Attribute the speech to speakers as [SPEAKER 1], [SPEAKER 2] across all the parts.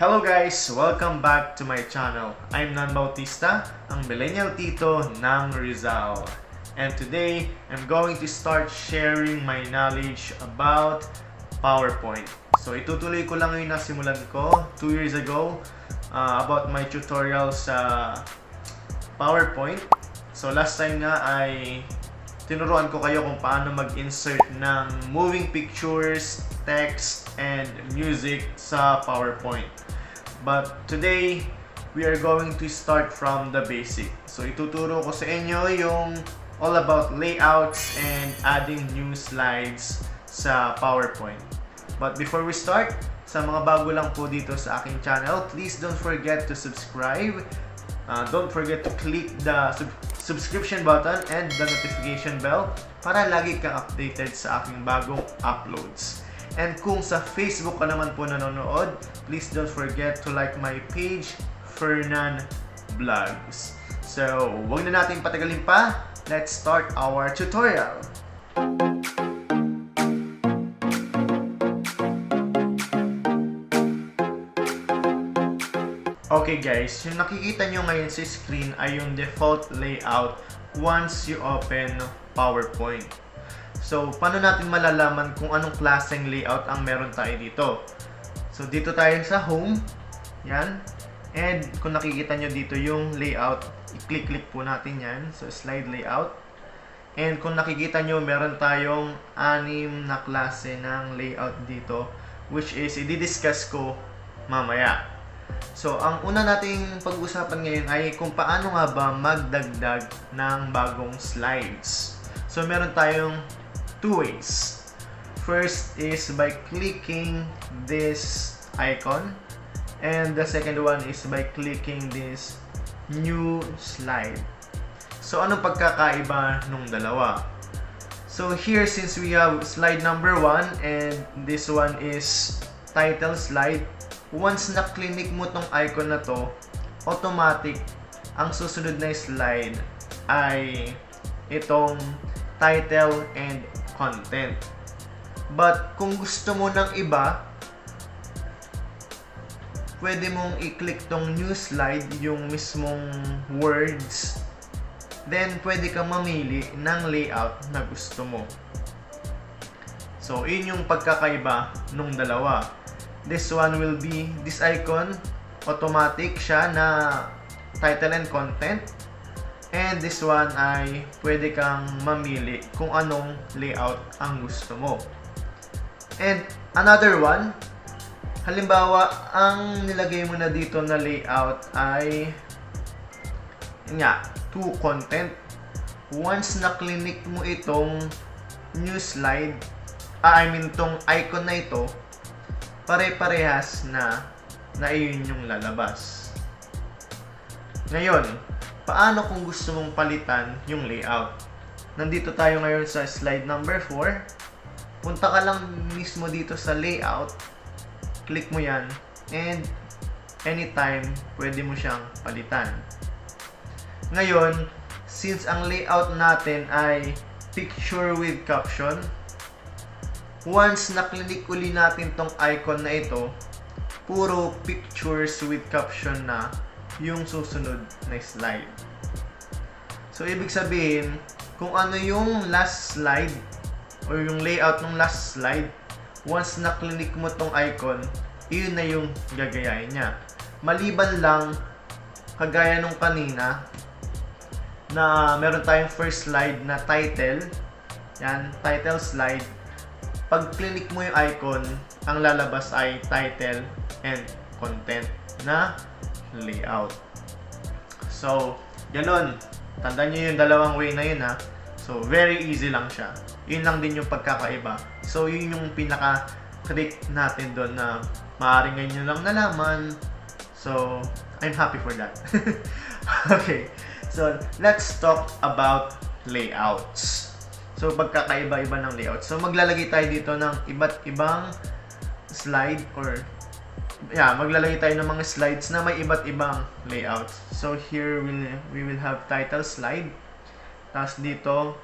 [SPEAKER 1] Hello guys! Welcome back to my channel. I'm Nan Bautista, ang Millennial Tito ng Rizal. And today, I'm going to start sharing my knowledge about PowerPoint. So itutuloy ko lang yung nasimulan ko 2 years ago about my tutorial sa PowerPoint. So last time nga ay tinuruan ko kayo kung paano mag-insert ng moving pictures, text, and music sa PowerPoint. But today, we are going to start from the basic. So ituturo ko sa inyo yung all about layouts and adding new slides sa PowerPoint. But before we start, sa mga bago lang po dito sa aking channel, please don't forget to subscribe. Don't forget to click the subscription button and the notification bell para lagi kang updated sa aking bagong uploads. And kung sa Facebook ka naman po nanonood, please don't forget to like my page, Fernan Vlogs. So, huwag na natin patagalin pa. Let's start our tutorial. Okay guys, yung nakikita nyo ngayon sa screen ay yung default layout once you open PowerPoint. So, paano natin malalaman kung anong klaseng layout ang meron tayo dito? So, dito tayo sa home. Yan. And kung nakikita nyo dito yung layout, i-click-click po natin yan. So, slide layout. And kung nakikita nyo, meron tayong 6 na klase ng layout dito, which is i-discuss ko mamaya. So, ang una nating pag-usapan ngayon ay kung paano nga ba magdagdag ng bagong slides. So, meron tayong 2 ways. First is by clicking this icon, and the second one is by clicking this new slide. So, anong pagkakaiba nung dalawa? So, here since we have slide number 1 and this one is title slide, once na-click mo tong icon na to, automatic ang susunod na slide ay itong title and content. But kung gusto mo ng iba, pwede mong i-click tong new slide, yung mismong words, then pwede kang mamili ng layout na gusto mo. So, yun yung pagkakaiba nung dalawa. This one will be, this icon, automatic siya na title and content. And this one ay pwede kang mamili kung anong layout ang gusto mo. And another one, halimbawa, ang nilagay mo na dito na layout ay to content. Once na-click mo itong new slide, itong icon na ito, pare-parehas na iyon yung lalabas. Ngayon, paano kung gusto mong palitan yung layout? Nandito tayo ngayon sa slide number 4. Punta ka lang mismo dito sa layout. Click mo yan. And anytime, pwede mo siyang palitan. Ngayon, since ang layout natin ay picture with caption, once na-click uli natin tong icon na ito, puro pictures with caption na yung susunod na slide. So, ibig sabihin, kung ano yung last slide or yung layout ng last slide, once na-click mo tong icon, yun na yung gagayahin niya. Maliban lang, kagaya nung kanina, na meron tayong first slide na title, yan, title slide. Pag click mo yung icon, ang lalabas ay title and content na layout. So, ganun. Tandaan nyo yung dalawang way na yun ha. So, very easy lang siya. Yun lang din yung pagkakaiba. So, yun yung pinaka-trick natin doon na maaaring ngayon nyo lang nalaman. So, I'm happy for that. Okay. So, let's talk about layouts. So, pagkakaiba-iba ng layout. So, maglalagay tayo dito ng iba't ibang slide or maglalagay tayo ng mga slides na may iba't ibang layouts. So, here we will have title slide. Tapos dito,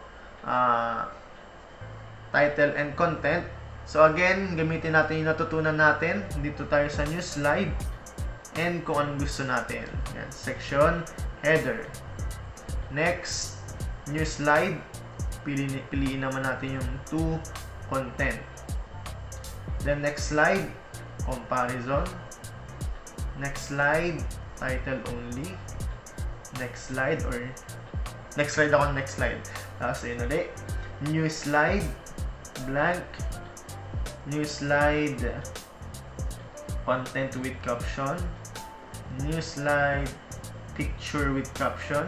[SPEAKER 1] title and content. So, again, gamitin natin yung natutunan natin. Dito tayo sa new slide. and kung anong gusto natin. Yan, section header. Next, new slide. Piliin naman natin yung to content. Then next slide, comparison. Next slide, title only. Next slide or next slide ako, next slide. Tapos yun ulit. New slide, blank. New slide, content with caption. New slide, picture with caption.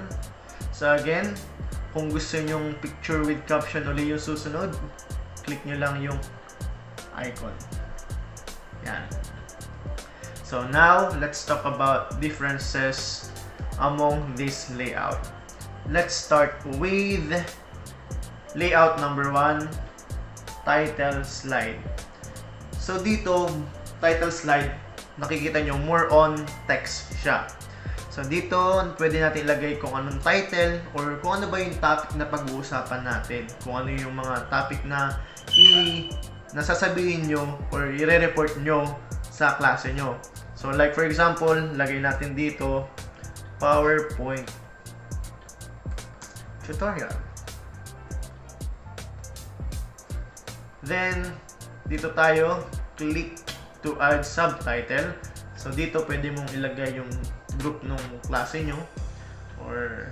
[SPEAKER 1] So again, kung gusto nyong picture with caption ulit yung susunod, click nyo lang yung icon. Yan. So now, let's talk about differences among this layout. Let's start with layout number 1, title slide. So dito, title slide, nakikita nyo more on text siya. So dito, pwede natin ilagay kung anong title or kung ano ba yung topic na pag-uusapan natin. Kung ano yung mga topic na nasasabihin nyo or i-report nyo sa klase nyo. So like for example, lagay natin dito, PowerPoint tutorial. Then, dito tayo, click to add subtitle. So dito, pwede mong ilagay yung group ng klase nyo. Or,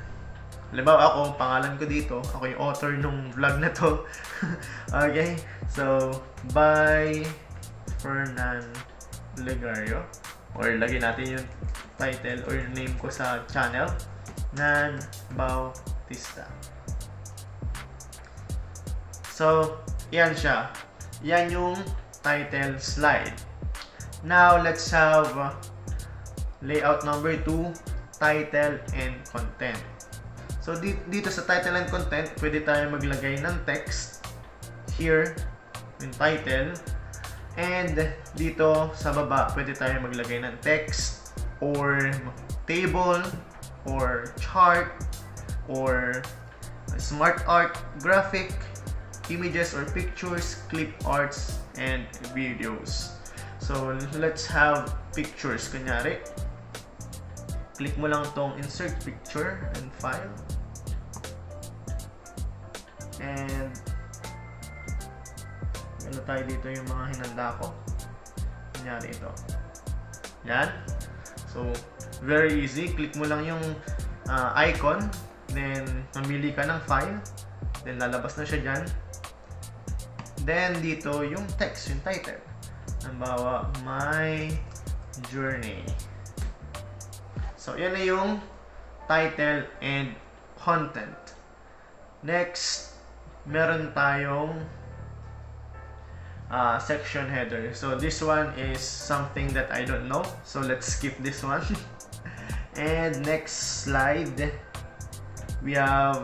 [SPEAKER 1] halimbawa ako, pangalan ko dito. Ako yung author ng vlog na to. Okay? So, by Fernan Legario. Or, lagay natin yung title or yung name ko sa channel. Nan Bautista. So, yan siya. Yan yung title slide. Now, let's have layout number 2, title and content. So, dito sa title and content, pwede tayo maglagay ng text. Here, yung title. And dito sa baba, pwede tayo maglagay ng text or table or chart or smart art, graphic, images or pictures, clip arts, and videos. So, let's have pictures. Kunyari, click mo lang tong insert picture and file. And, ano tayo dito yung mga hinanda ko. Kunyari ito. Yan. So, very easy. Click mo lang yung icon. Then, mamili ka ng file. Then, lalabas na siya dyan. Then, dito yung text, yung title. Halimbawa, my journey. So, yan na yung title and content. Next, meron tayong section header. So, this one is something that I don't know. So, let's skip this one. And next slide, we have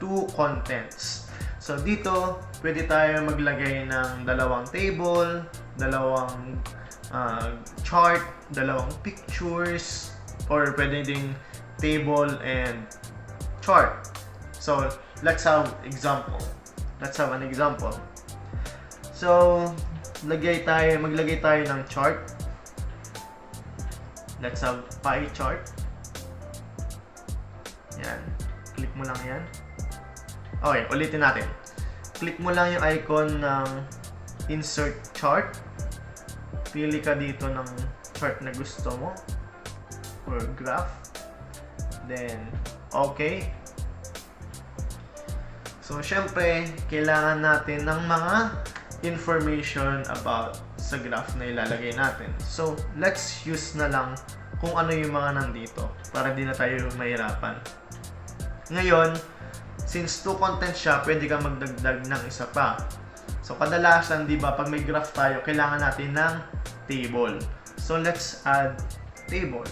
[SPEAKER 1] two contents. So, dito, pwede tayo maglagay ng dalawang table, dalawang chart, dalawang pictures, or pwede ding table and chart. So, let's have example. Let's have an example. So, maglagay tayo ng chart. Let's have pie chart. Yan. Click mo lang yan. Okay, ulitin natin. Click mo lang yung icon ng insert chart. Pili ka dito ng chart na gusto mo or graph. Then, okay. So, syempre, kailangan natin ng mga information about sa graph na ilalagay natin. So, let's use na lang kung ano yung mga nandito para di na tayo mahirapan. Ngayon, since two content siya, pwede kang magdagdag ng isa pa. So, kadalasan, di ba, pag may graph tayo, kailangan natin ng table. So, let's add table.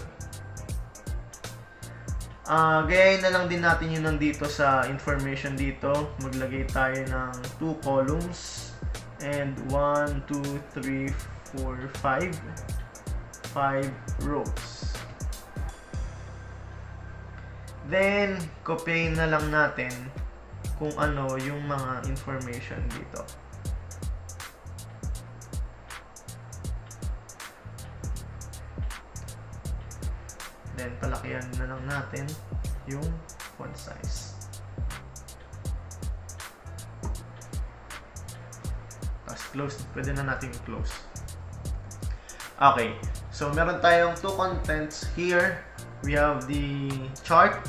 [SPEAKER 1] Gayahin na lang din natin yung nandito sa information dito. Maglagay tayo ng 2 columns and 1, 2, 3, 4, 5 rows. Then, copyin na lang natin kung ano yung mga information dito. Then, palakihan na lang natin yung font size. Tapos, close. Pwede na natin close. Okay. So, meron tayong two contents here. We have the chart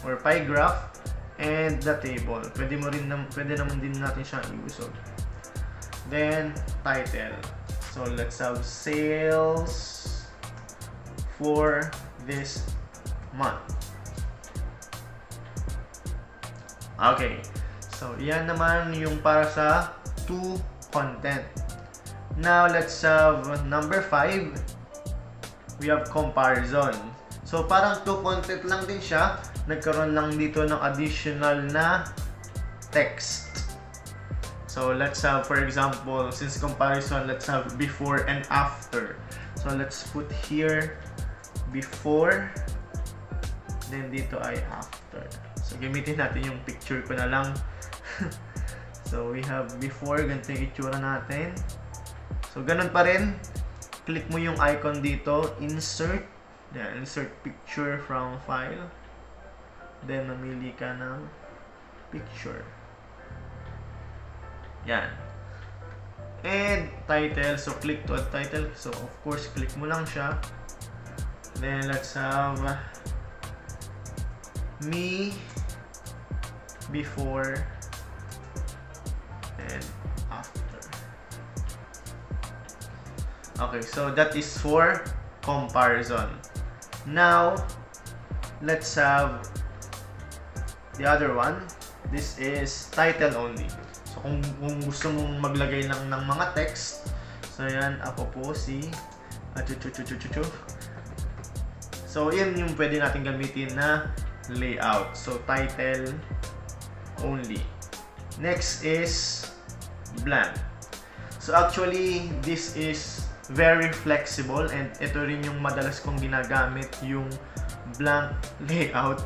[SPEAKER 1] or pie graph and the table. Pwede naman din natin siyang i-usog. Then, title. So, let's have sales for this month. Okay. So, yan naman yung para sa two content. Now, let's have number 5. We have comparison. So, parang two content lang din siya. Nagkaroon lang dito ng additional na text. So, let's have, for example, since comparison, let's have before and after. So, let's put here before, then dito ay after. So, gamitin natin yung picture ko na lang. So, we have before, ganito yung itsura natin. So, ganun pa rin. Click mo yung icon dito, insert. Yan, insert picture from file. Then, mamili ka ng picture. Yan. And title. So, click to add title. So, of course, click mo lang siya. Then, let's have me before and after. Okay, so that is for comparison. Now, let's have the other one. This is title only. So, kung gusto mong maglagay lang ng mga text, so yan, ako po si So, yan yung pwede natin gamitin na layout. So, title only. Next is blank. So, actually, this is very flexible and ito rin yung madalas kong ginagamit, yung blank layout.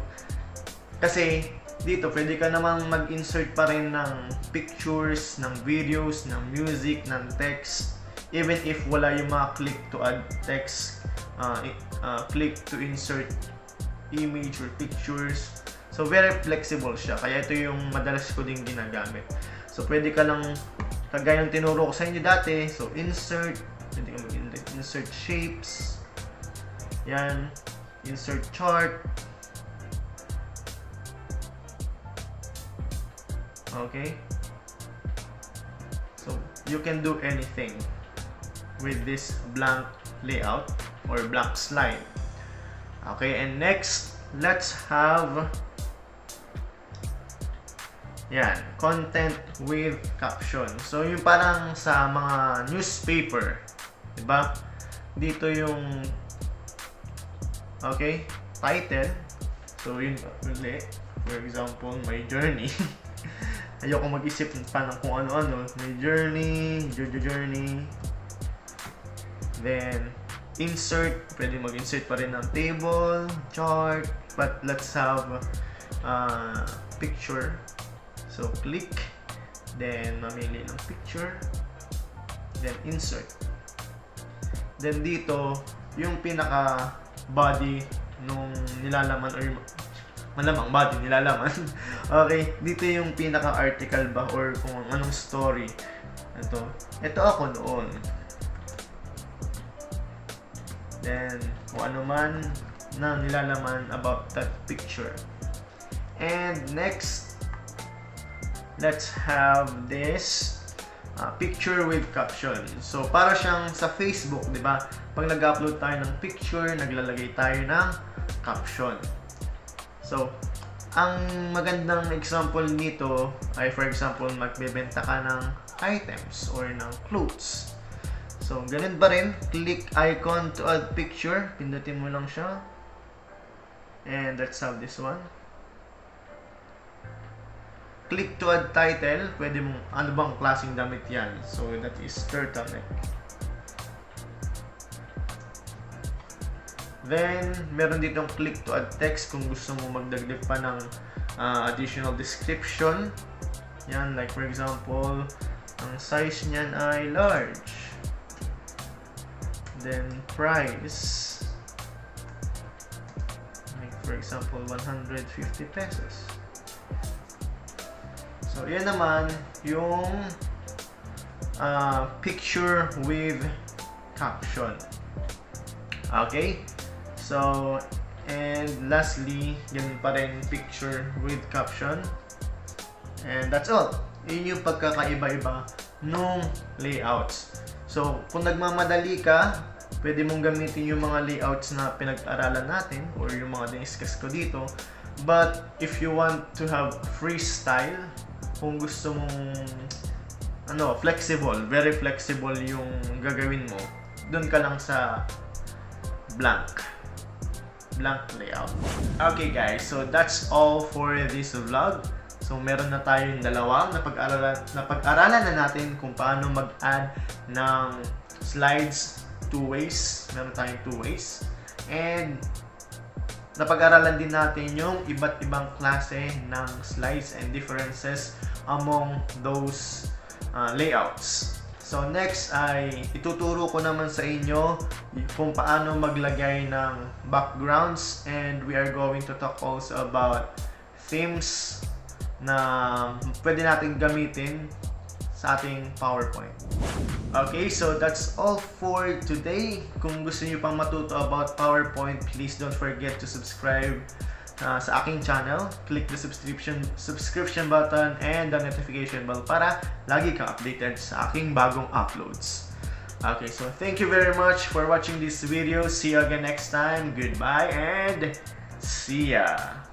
[SPEAKER 1] Kasi, dito, pwede ka namang mag-insert pa rin ng pictures, ng videos, ng music, ng text. Even if wala yung mga click to add text, click to insert image or pictures. So, very flexible siya. Kaya ito yung madalas ko din ginagamit. So, pwede ka lang, kagaya ng tinuro ko sa inyo dati. So, insert. Pwede ka mag-insert shapes. Yan. Insert chart. Okay. So, you can do anything with this blank layout or blank slide. Okay, and next, let's have yan, content with caption. So, yung parang sa mga newspaper, diba? Dito yung okay, title. So, yun ulit. For example, my journey. Ayoko mag-isip pa ng kung ano-ano. My journey. Then, insert. Pwede mag-insert pa rin ng table, chart. But let's have picture. So, click. Then, mamili ng picture. Then, insert. Then, dito, yung pinaka-body nung nilalaman or malamang body nilalaman. Okay, dito yung pinaka-article ba or kung anong story. Ito ako noon. Then, kung ano man na nilalaman about that picture. And next, let's have this picture with caption. So, para siyang sa Facebook, di ba? Pag nag-upload tayo ng picture, naglalagay tayo ng caption. So, ang magandang example nito ay, for example, magbebenta ka ng items or ng clothes. So, ganun ba rin? Click icon to add picture. Pindutin mo lang siya. And let's have this one. Click to add title. Pwede mong, ano bang klaseng damit yan? So, that is turtleneck. Then, meron ditong click to add text kung gusto mo magdagdag pa ng additional description. Yan, like for example, ang size niyan ay large. Then, price. For example, 150 pesos. So, yan naman yung picture with caption. Okay? So, and lastly, yun pa rin picture with caption. And that's all. Yun yung pagkakaiba-iba nung layouts. So, kung nagmamadali ka, pwede mong gamitin yung mga layouts na pinag-aralan natin or yung mga diniscuss ko dito. But, if you want to have freestyle, kung gusto mong flexible, very flexible yung gagawin mo, dun ka lang sa blank layout. Okay guys, so that's all for this vlog. So meron na tayong dalawa na pag-aralan na natin kung paano mag-add ng slides two ways. Meron tayong two ways. And napag-aralan din natin yung iba't ibang klase ng slides and differences among those layouts. So next ay ituturo ko naman sa inyo kung paano maglagay ng backgrounds, and we are going to talk also about themes na pwede natin gamitin sa ating PowerPoint. Okay, so that's all for today. Kung gusto niyo pang matuto about PowerPoint, please don't forget to subscribe sa aking channel. Click the subscription button and the notification bell para lagi kang updated sa aking bagong uploads. Okay, so thank you very much for watching this video. See you again next time. Goodbye and see ya!